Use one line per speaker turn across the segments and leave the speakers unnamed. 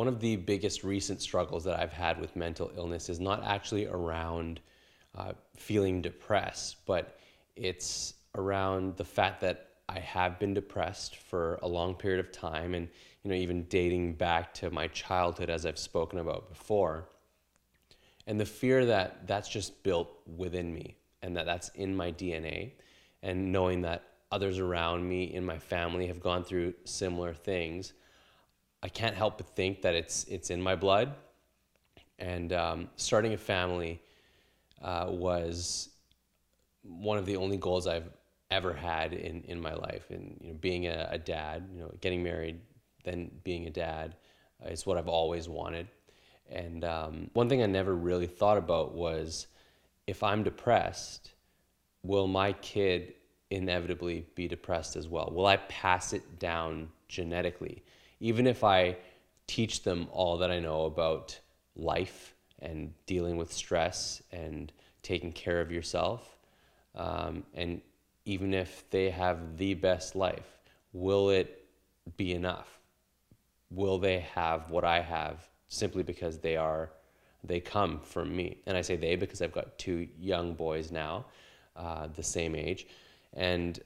one of the biggest recent struggles that I've had with mental illness is not actually around feeling depressed, but it's around the fact that I have been depressed for a long period of time, and even dating back to my childhood, as I've spoken about before, and the fear that that's just built within me and that that's in my DNA, and knowing that others around me in my family have gone through similar things, I can't help but think that it's in my blood. And starting a family was one of the only goals I've ever had in my life. And being a dad, getting married, then being a dad, is what I've always wanted. And one thing I never really thought about was, if I'm depressed, will my kid inevitably be depressed as well? Will I pass it down genetically? Even if I teach them all that I know about life and dealing with stress and taking care of yourself, and even if they have the best life, will it be enough? Will they have what I have simply because they come from me? And I say they because I've got two young boys now, the same age. And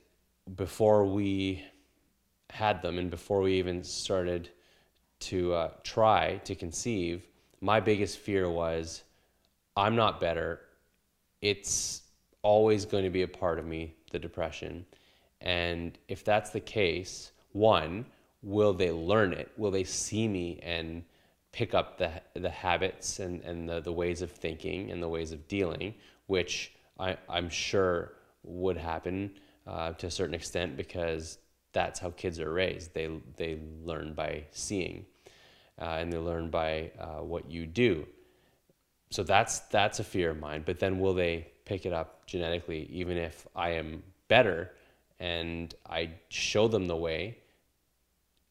before we had them, and before we even started to try to conceive, my biggest fear was, I'm not better. It's always going to be a part of me, the depression. And if that's the case, one, will they learn it? Will they see me and pick up the habits and the ways of thinking and the ways of dealing, which I'm sure would happen to a certain extent, because that's how kids are raised. They learn by seeing, and they learn by what you do. So that's a fear of mine. But then will they pick it up genetically? Even if I am better and I show them the way,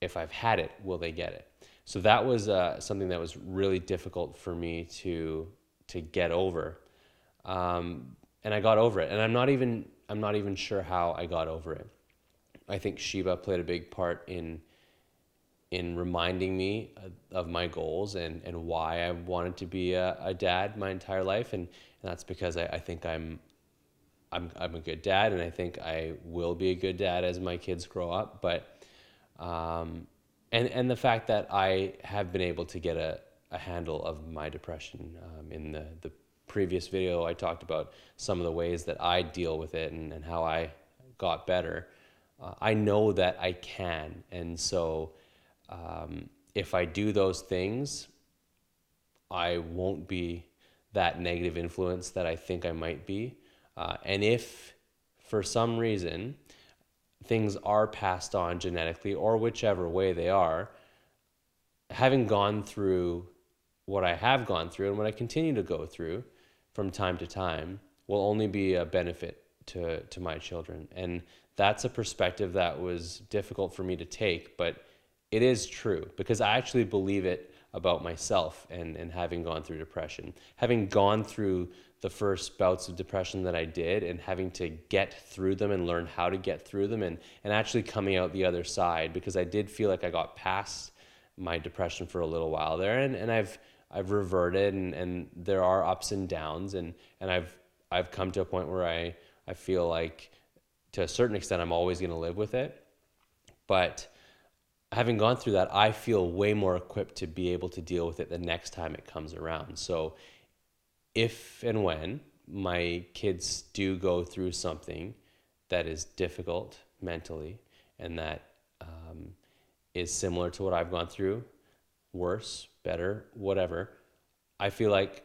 if I've had it, will they get it? So that was something that was really difficult for me to get over, and I got over it. And I'm not even sure how I got over it. I think Sheba played a big part in reminding me of my goals and why I wanted to be a dad my entire life, and that's because I think I'm a good dad, and I think I will be a good dad as my kids grow up. But and the fact that I have been able to get a handle of my depression. In the previous video, I talked about some of the ways that I deal with it and how I got better. I know that I can, and so if I do those things, I won't be that negative influence that I think I might be. And if for some reason things are passed on genetically, or whichever way they are, having gone through what I have gone through and what I continue to go through from time to time will only be a benefit to my children. And that's a perspective that was difficult for me to take, but it is true, because I actually believe it about myself and having gone through depression. Having gone through the first bouts of depression that I did, and having to get through them and learn how to get through them, and actually coming out the other side, because I did feel like I got past my depression for a little while there, and I've reverted, and there are ups and downs, and I've come to a point where I feel like, to a certain extent, I'm always going to live with it. But having gone through that, I feel way more equipped to be able to deal with it the next time it comes around. So if and when my kids do go through something that is difficult mentally, and that is similar to what I've gone through, worse, better, whatever, I feel like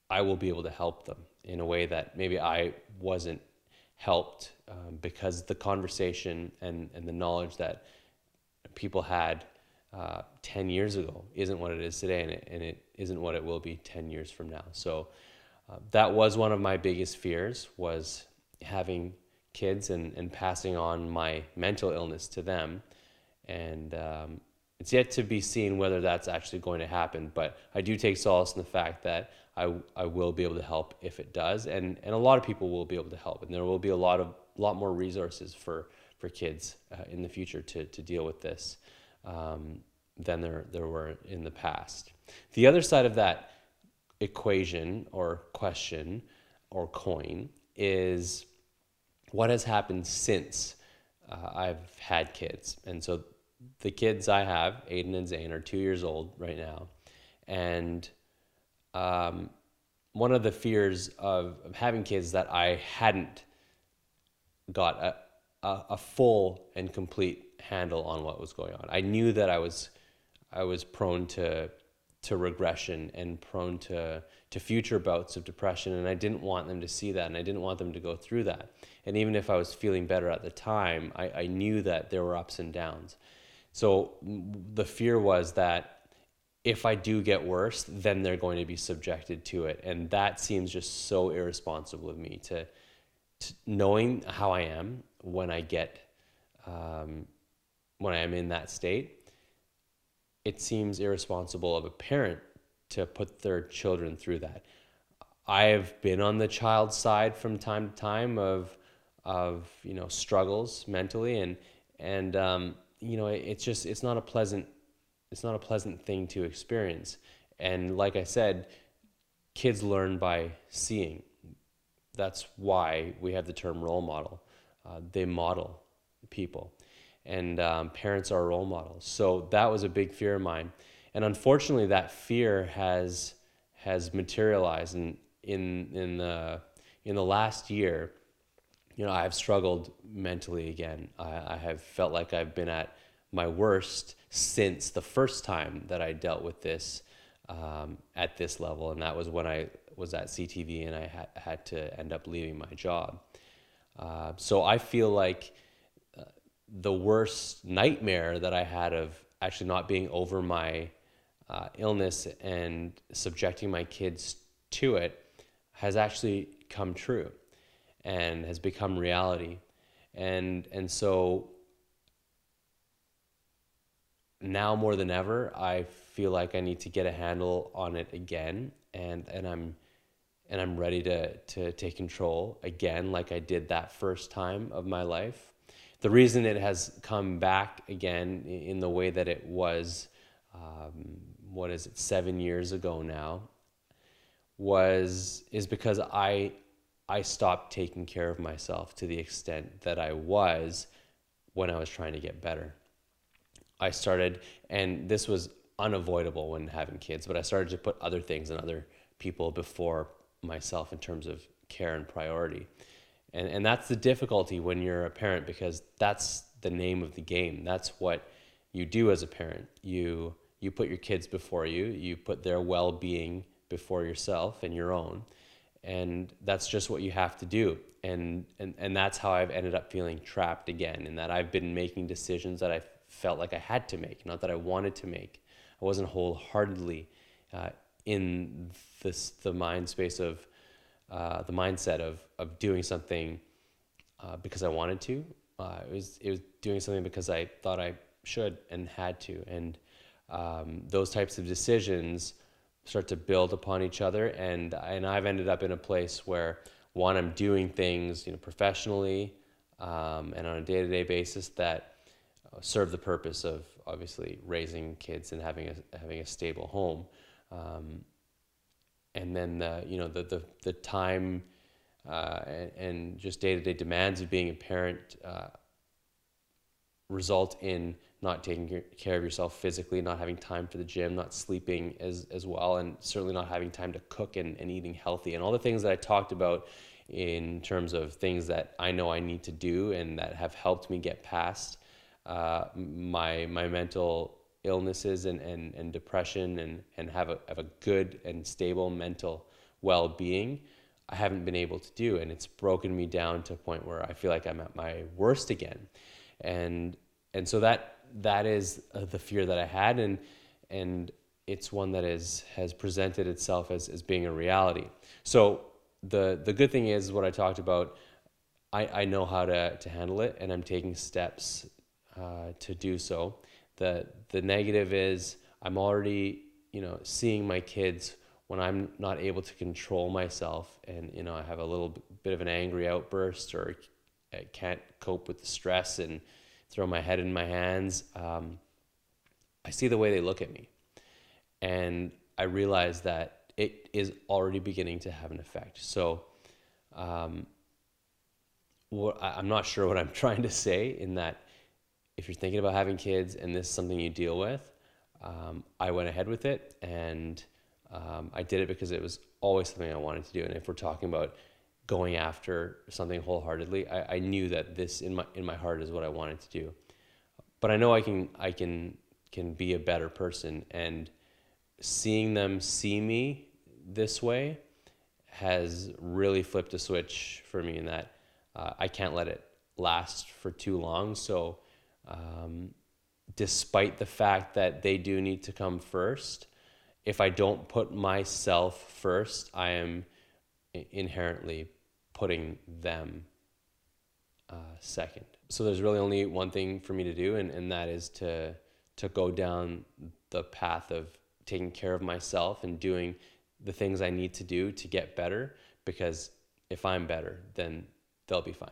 I will be able to help them in a way that maybe I wasn't helped, because the conversation and the knowledge that people had 10 years ago isn't what it is today, and it isn't what it will be 10 years from now. So that was one of my biggest fears, was having kids and passing on my mental illness to them. And it's yet to be seen whether that's actually going to happen, but I do take solace in the fact that I will be able to help if it does, and a lot of people will be able to help, and there will be a lot more resources for kids in the future to deal with this. than there were in the past. The other side of that equation or question or coin is what has happened since I've had kids. And so the kids I have, Aiden and Zane, are 2 years old right now. And one of the fears of having kids is that I hadn't got a full and complete handle on what was going on. I knew that I was prone to regression and prone to future bouts of depression, and I didn't want them to see that, and I didn't want them to go through that. And even if I was feeling better at the time, I knew that there were ups and downs. So the fear was that if I do get worse, then they're going to be subjected to it. And that seems just so irresponsible of me to knowing how I am when I am in that state. It seems irresponsible of a parent to put their children through that. I have been on the child side from time to time of struggles mentally, and it's not a pleasant thing to experience. And like I said, kids learn by seeing. That's why we have the term role model. They model people, and parents are role models. So that was a big fear of mine, and unfortunately, that fear has materialized. And in the last year, I've struggled mentally again. I have felt like I've been at my worst since the first time that I dealt with this at this level, and that was when I was at CTV and I had to end up leaving my job. So I feel like the worst nightmare that I had of actually not being over my illness and subjecting my kids to it has actually come true and has become reality. And so now more than ever, I feel like I need to get a handle on it again, and I'm ready to take control again, like I did that first time of my life. The reason it has come back again in the way that it was, 7 years ago now, is because I stopped taking care of myself to the extent that I was when I was trying to get better. I started, and this was unavoidable when having kids, but I started to put other things and other people before myself in terms of care and priority. And that's the difficulty when you're a parent, because that's the name of the game. That's what you do as a parent. You put your kids before you. You put their well-being before yourself and your own. And that's just what you have to do. And that's how I've ended up feeling trapped again, in that I've been making decisions that I felt like I had to make, not that I wanted to make. I wasn't wholeheartedly in the mind space of the mindset of doing something because I wanted to. It was doing something because I thought I should and had to. And those types of decisions start to build upon each other. And I've ended up in a place where, one, I'm doing things professionally and on a day-to-day basis that serve the purpose of obviously raising kids and having a stable home. And then the time and just day-to-day demands of being a parent result in not taking care of yourself physically, not having time for the gym, not sleeping as well, and certainly not having time to cook and eating healthy. And all the things that I talked about in terms of things that I know I need to do and that have helped me get past my mental illnesses and depression and have a good and stable mental well-being, I haven't been able to do. And it's broken me down to a point where I feel like I'm at my worst again. And so that is the fear that I had, and it's one that has presented itself as being a reality. So the good thing is what I talked about, I know how to handle it, and I'm taking steps to do so. The negative is I'm already, seeing my kids when I'm not able to control myself, and, I have a little bit of an angry outburst, or I can't cope with the stress and throw my head in my hands. I see the way they look at me, and I realize that it is already beginning to have an effect. So I'm not sure what I'm trying to say in that. If you're thinking about having kids and this is something you deal with, I went ahead with it, and I did it because it was always something I wanted to do. And if we're talking about going after something wholeheartedly, I knew that this in my heart is what I wanted to do. But I know I can be a better person, and seeing them see me this way has really flipped a switch for me in that I can't let it last for too long. So despite the fact that they do need to come first, if I don't put myself first, I am inherently putting them second. So there's really only one thing for me to do, and that is to go down the path of taking care of myself and doing the things I need to do to get better, because if I'm better, then they'll be fine.